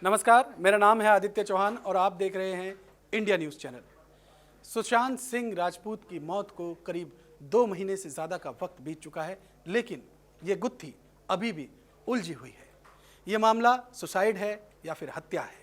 नमस्कार, मेरा नाम है आदित्य चौहान और आप देख रहे हैं India news channel. Sushant Singh Rajput की मौत को करीब 2 महीने से ज़्यादा का वक्त बीत चुका है, लेकिन ये गुत्थी अभी भी उलझी हुई है। ये मामला सुसाइड है या फिर हत्या है,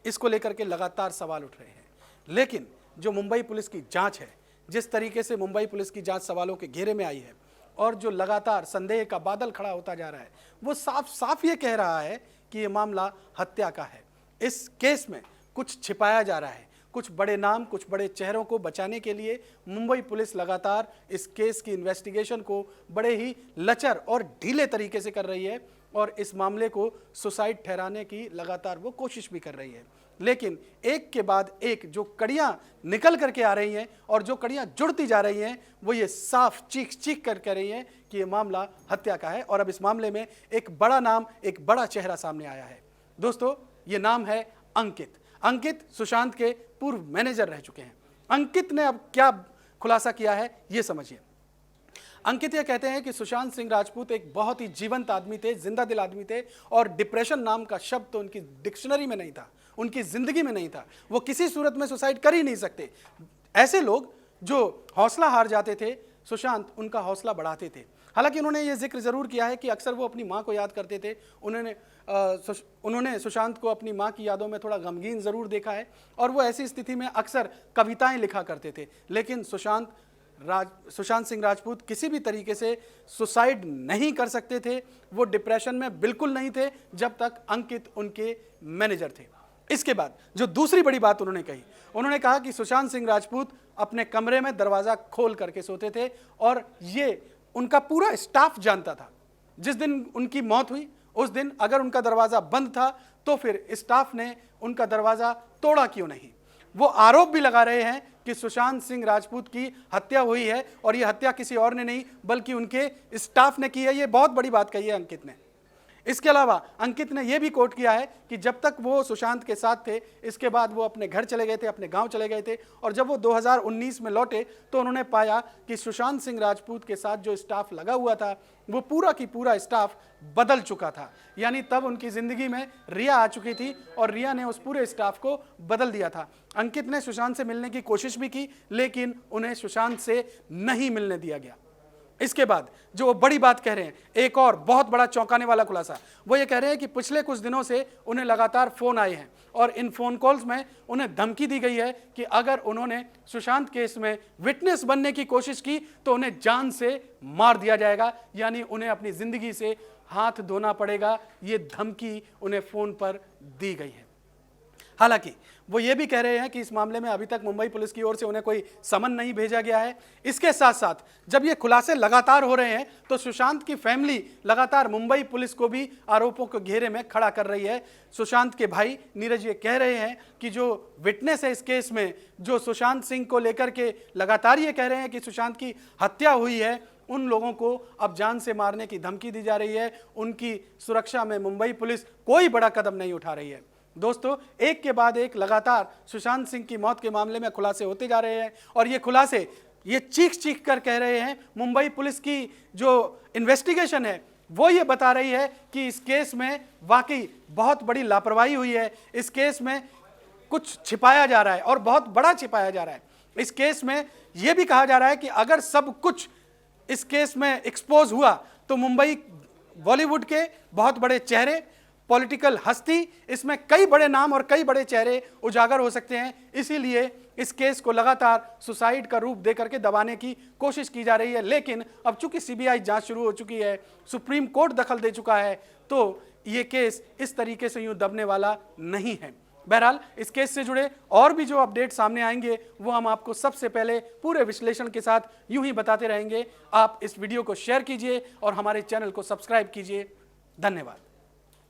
इसको लेकर के लगातार सवाल उठ रहे हैं। लेकिन जो मुंबई पुलिस की जाँच है, जिस तरीके से मुंबई पुलिस की जाँच सवालों के घेरे में आई है और जो लगातार संदेह का बादल खड़ा होता जा रहा है, वो साफ साफ ये कह रहा है कि ये मामला हत्या का है। इस केस में कुछ छिपाया जा रहा है, कुछ बड़े नाम, कुछ बड़े चेहरों को बचाने के लिए मुंबई पुलिस लगातार इस केस की इन्वेस्टिगेशन को बड़े ही लचर और ढीले तरीके से कर रही है और इस मामले को सुसाइड ठहराने की लगातार वो कोशिश भी कर रही है। लेकिन एक के बाद एक जो कड़ियाँ निकल करके आ रही हैं और जो कड़ियाँ जुड़ती जा रही हैं, वो ये साफ चीख चीख कर कह रही हैं कि ये मामला हत्या का है। और अब इस मामले में एक बड़ा नाम, एक बड़ा चेहरा सामने आया है। दोस्तों, ये नाम है अंकित। अंकित सुशांत के पूर्व मैनेजर रह चुके हैं। अंकित ने अब क्या खुलासा किया है, ये समझिए। अंकित ये कहते हैं कि सुशांत सिंह राजपूत एक बहुत ही जीवंत आदमी थे, जिंदा दिल आदमी थे और डिप्रेशन नाम का शब्द तो उनकी डिक्शनरी में नहीं था, उनकी जिंदगी में नहीं था। वो किसी सूरत में सुसाइड कर ही नहीं सकते। ऐसे लोग जो हौसला हार जाते थे, सुशांत उनका हौसला बढ़ाते थे। हालांकि उन्होंने ये जिक्र जरूर किया है कि अक्सर वो अपनी माँ को याद करते थे। उन्होंने सुशांत को अपनी माँ की यादों में थोड़ा गमगीन जरूर देखा है और वो ऐसी स्थिति में अक्सर कविताएं लिखा करते थे। लेकिन सुशांत सिंह राजपूत किसी भी तरीके से सुसाइड नहीं कर सकते थे। वो डिप्रेशन में बिल्कुल नहीं थे जब तक अंकित उनके मैनेजर थे। इसके बाद जो दूसरी बड़ी बात उन्होंने कही, उन्होंने कहा कि सुशांत सिंह राजपूत अपने कमरे में दरवाजा खोल करके सोते थे और ये उनका पूरा स्टाफ जानता था। जिस दिन उनकी मौत हुई उस दिन अगर उनका दरवाजा बंद था तो फिर स्टाफ ने उनका दरवाजा तोड़ा क्यों नहीं। वो आरोप भी लगा रहे हैं कि सुशांत सिंह राजपूत की हत्या हुई है और ये हत्या किसी और ने नहीं बल्कि उनके स्टाफ ने की है। ये बहुत बड़ी बात कही है अंकित ने। इसके अलावा अंकित ने यह भी कोट किया है कि जब तक वो सुशांत के साथ थे, इसके बाद वो अपने घर चले गए थे, अपने गांव चले गए थे और जब वो 2019 में लौटे तो उन्होंने पाया कि सुशांत सिंह राजपूत के साथ जो स्टाफ लगा हुआ था वो पूरा की पूरा स्टाफ बदल चुका था। यानी तब उनकी जिंदगी में रिया आ चुकी थी और रिया ने उस पूरे स्टाफ को बदल दिया था। अंकित ने सुशांत से मिलने की कोशिश भी की, लेकिन उन्हें सुशांत से नहीं मिलने दिया गया। इसके बाद जो वो बड़ी बात कह रहे हैं, एक और बहुत बड़ा चौंकाने वाला खुलासा, वो ये कह रहे हैं कि पिछले कुछ दिनों से उन्हें लगातार फोन आए हैं और इन फोन कॉल्स में उन्हें धमकी दी गई है कि अगर उन्होंने सुशांत केस में विटनेस बनने की कोशिश की तो उन्हें जान से मार दिया जाएगा, यानी उन्हें अपनी जिंदगी से हाथ धोना पड़ेगा। ये धमकी उन्हें फोन पर दी गई है। हालांकि वो ये भी कह रहे हैं कि इस मामले में अभी तक मुंबई पुलिस की ओर से उन्हें कोई समन नहीं भेजा गया है। इसके साथ साथ जब ये खुलासे लगातार हो रहे हैं तो सुशांत की फैमिली लगातार मुंबई पुलिस को भी आरोपों के घेरे में खड़ा कर रही है। सुशांत के भाई नीरज ये कह रहे हैं कि जो विटनेस है इस केस में, जो सुशांत सिंह को लेकर के लगातार ये कह रहे हैं कि सुशांत की हत्या हुई है, उन लोगों को अब जान से मारने की धमकी दी जा रही है। उनकी सुरक्षा में मुंबई पुलिस कोई बड़ा कदम नहीं उठा रही है। दोस्तों, एक के बाद एक लगातार सुशांत सिंह की मौत के मामले में खुलासे होते जा रहे हैं और ये खुलासे ये चीख चीख कर कह रहे हैं। मुंबई पुलिस की जो इन्वेस्टिगेशन है वो ये बता रही है कि इस केस में वाकई बहुत बड़ी लापरवाही हुई है। इस केस में कुछ छिपाया जा रहा है और बहुत बड़ा छिपाया जा रहा है। इस केस में यह भी कहा जा रहा है कि अगर सब कुछ इस केस में एक्सपोज हुआ तो मुंबई बॉलीवुड के बहुत बड़े चेहरे, पॉलिटिकल हस्ती, इसमें कई बड़े नाम और कई बड़े चेहरे उजागर हो सकते हैं। इसीलिए इस केस को लगातार सुसाइड का रूप देकर के दबाने की कोशिश की जा रही है। लेकिन अब चूंकि सीबीआई जांच शुरू हो चुकी है, सुप्रीम कोर्ट दखल दे चुका है, तो ये केस इस तरीके से यूं दबने वाला नहीं है। बहरहाल इस केस से जुड़े और भी जो अपडेट सामने आएंगे वो हम आपको सबसे पहले पूरे विश्लेषण के साथ यूं ही बताते रहेंगे। आप इस वीडियो को शेयर कीजिए और हमारे चैनल को सब्सक्राइब कीजिए। धन्यवाद।